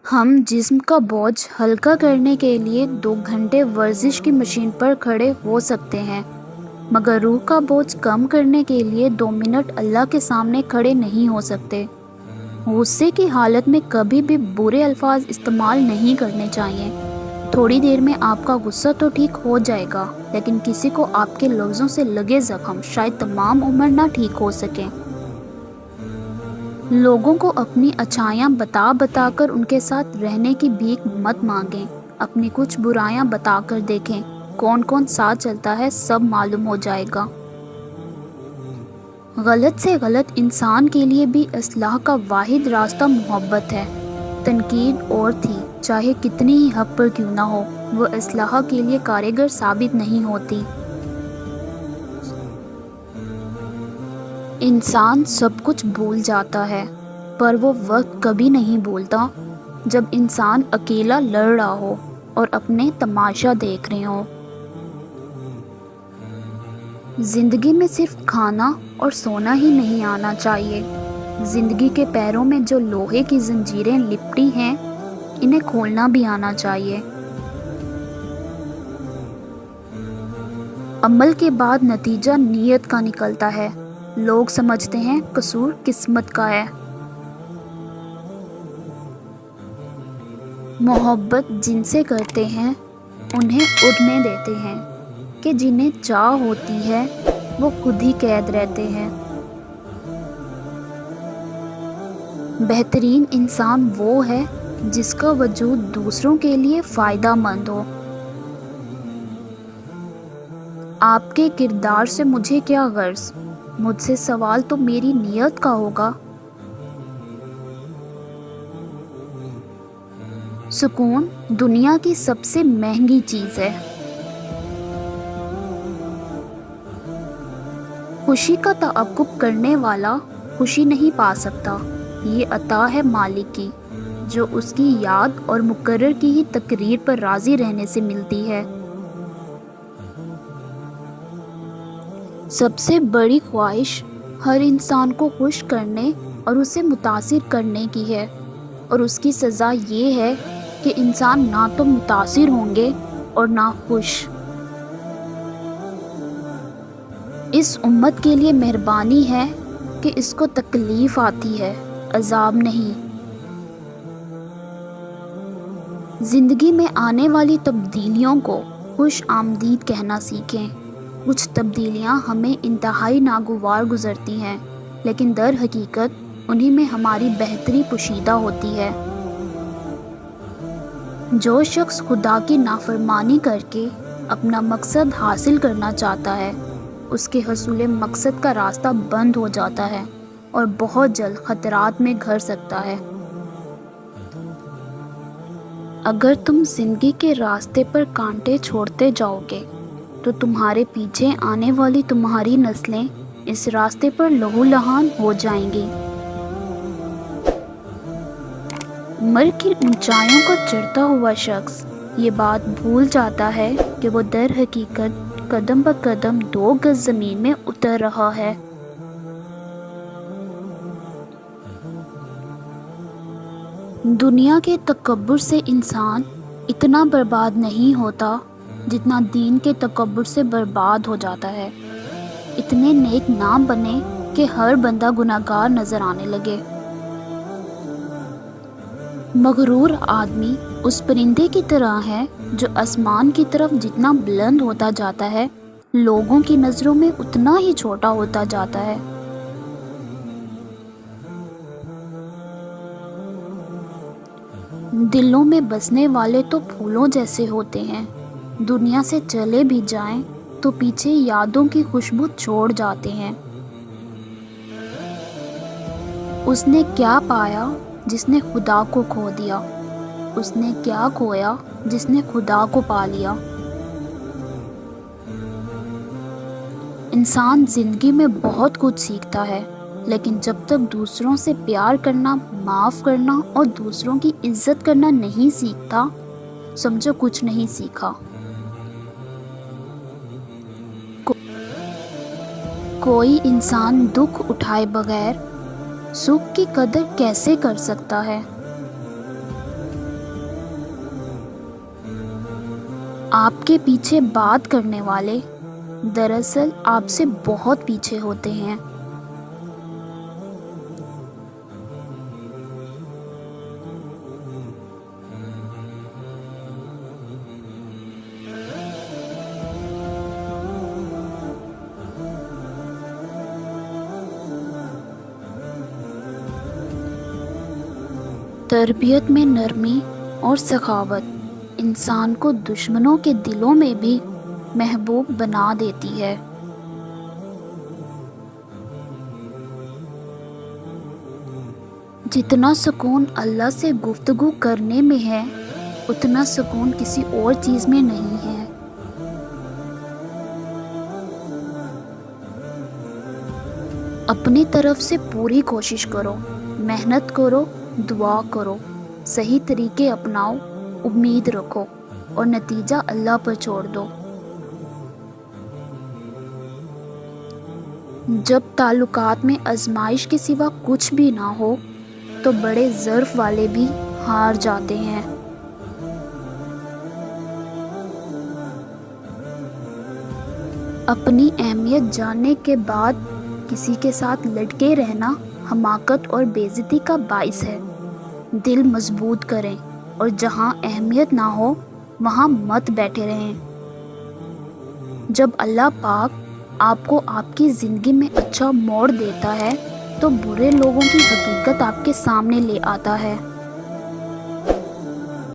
ہم جسم کا بوجھ ہلکا کرنے کے لیے 2 گھنٹے ورزش کی مشین پر کھڑے ہو سکتے ہیں، مگر روح کا بوجھ کم کرنے کے لیے 2 منٹ اللہ کے سامنے کھڑے نہیں ہو سکتے۔ غصے کی حالت میں کبھی بھی برے الفاظ استعمال نہیں کرنے چاہیے۔ تھوڑی دیر میں آپ کا غصہ تو ٹھیک ہو جائے گا، لیکن کسی کو آپ کے لفظوں سے لگے زخم شاید تمام عمر نہ ٹھیک ہو سکیں۔ لوگوں کو اپنی اچھائیاں بتا بتا کر ان کے ساتھ رہنے کی بھیک مت مانگیں۔ اپنی کچھ برائیاں بتا کر دیکھیں، کون کون ساتھ چلتا ہے، سب معلوم ہو جائے گا۔ غلط سے غلط انسان کے لیے بھی اصلاح کا واحد راستہ محبت ہے۔ تنقید اور تھی، چاہے کتنی ہی حق پر کیوں نہ ہو، وہ اصلاح کے لیے کارگر ثابت نہیں ہوتی۔ انسان سب کچھ بھول جاتا ہے، پر وہ وقت کبھی نہیں بھولتا جب انسان اکیلا لڑ رہا ہو اور اپنے تماشا دیکھ رہے ہوں۔ زندگی میں صرف کھانا اور سونا ہی نہیں آنا چاہیے۔ زندگی کے پیروں میں جو لوہے کی زنجیریں لپٹی ہیں، انہیں کھولنا بھی آنا چاہیے۔ عمل کے بعد نتیجہ نیت کا نکلتا ہے۔ لوگ سمجھتے ہیں قصور قسمت کا ہے۔ محبت جن سے کرتے ہیں انہیں اڑنے دیتے ہیں، کہ جنہیں چاہ ہوتی ہے وہ خود ہی قید رہتے ہیں۔ بہترین انسان وہ ہے جس کا وجود دوسروں کے لیے فائدہ مند ہو۔ آپ کے کردار سے مجھے کیا غرض؟ مجھ سے سوال تو میری نیت کا ہوگا۔ سکون دنیا کی سب سے مہنگی چیز ہے۔ خوشی کا تعاقب کرنے والا خوشی نہیں پا سکتا، یہ عطا ہے مالک کی، جو اس کی یاد اور مقرر کی ہی تقریر پر راضی رہنے سے ملتی ہے۔ سب سے بڑی خواہش ہر انسان کو خوش کرنے اور اسے متاثر کرنے کی ہے، اور اس کی سزا یہ ہے کہ انسان نہ تو متاثر ہوں گے اور نہ خوش۔ اس امت کے لیے مہربانی ہے کہ اس کو تکلیف آتی ہے، عذاب نہیں۔ زندگی میں آنے والی تبدیلیوں کو خوش آمدید کہنا سیکھیں۔ کچھ تبدیلیاں ہمیں انتہائی ناگوار گزرتی ہیں، لیکن در حقیقت انہی میں ہماری بہتری پوشیدہ ہوتی ہے۔ جو شخص خدا کی نافرمانی کر کے اپنا مقصد حاصل کرنا چاہتا ہے، اس کے حصول مقصد کا راستہ بند ہو جاتا ہے اور بہت جلد خطرات میں گھر سکتا ہے۔ اگر تم زندگی کے راستے پر کانٹے چھوڑتے جاؤ گے تو تمہارے پیچھے آنے والی تمہاری نسلیں اس راستے پر لہو لہان ہو جائیں گی۔ مر کی اونچائیوں کو چڑھتا ہوا شخص یہ بات بھول جاتا ہے کہ وہ در حقیقت قدم بہ قدم 2 گز زمین میں اتر رہا ہے۔ دنیا کے تکبر سے انسان اتنا برباد نہیں ہوتا جتنا دین کے تکبر سے برباد ہو جاتا ہے۔ اتنے نیک نہ بنے کہ ہر بندہ گناہگار نظر آنے لگے۔ مغرور آدمی اس پرندے کی طرح ہے جو آسمان کی طرف جتنا بلند ہوتا جاتا ہے، لوگوں کی نظروں میں اتنا ہی چھوٹا ہوتا جاتا ہے۔ دلوں میں بسنے والے تو پھولوں جیسے ہوتے ہیں، دنیا سے چلے بھی جائیں تو پیچھے یادوں کی خوشبو چھوڑ جاتے ہیں۔ اس نے کیا پایا جس نے خدا کو کھو دیا؟ اس نے کیا کھویا جس نے خدا کو پا لیا؟ انسان زندگی میں بہت کچھ سیکھتا ہے، لیکن جب تک دوسروں سے پیار کرنا، معاف کرنا اور دوسروں کی عزت کرنا نہیں سیکھتا، سمجھو کچھ نہیں سیکھا۔ کوئی انسان دکھ اٹھائے بغیر سکھ کی قدر کیسے کر سکتا ہے؟ آپ کے پیچھے بات کرنے والے دراصل آپ سے بہت پیچھے ہوتے ہیں۔ تربیت میں نرمی اور سخاوت انسان کو دشمنوں کے دلوں میں بھی محبوب بنا دیتی ہے۔ جتنا سکون اللہ سے گفتگو کرنے میں ہے اتنا سکون کسی اور چیز میں نہیں ہے۔ اپنی طرف سے پوری کوشش کرو، محنت کرو، دعا کرو، صحیح طریقے اپناؤ، امید رکھو اور نتیجہ اللہ پر چھوڑ دو۔ جب تعلقات میں آزمائش کے سوا کچھ بھی نہ ہو تو بڑے ظرف والے بھی ہار جاتے ہیں۔ اپنی اہمیت جاننے کے بعد کسی کے ساتھ لٹکے رہنا حماقت اور بے عزتی کا باعث ہے۔ دل مضبوط کریں اور جہاں اہمیت نہ ہو وہاں مت بیٹھے رہیں۔ جب اللہ پاک آپ کو آپ کی زندگی میں اچھا موڑ دیتا ہے تو برے لوگوں کی حقیقت آپ کے سامنے لے آتا ہے۔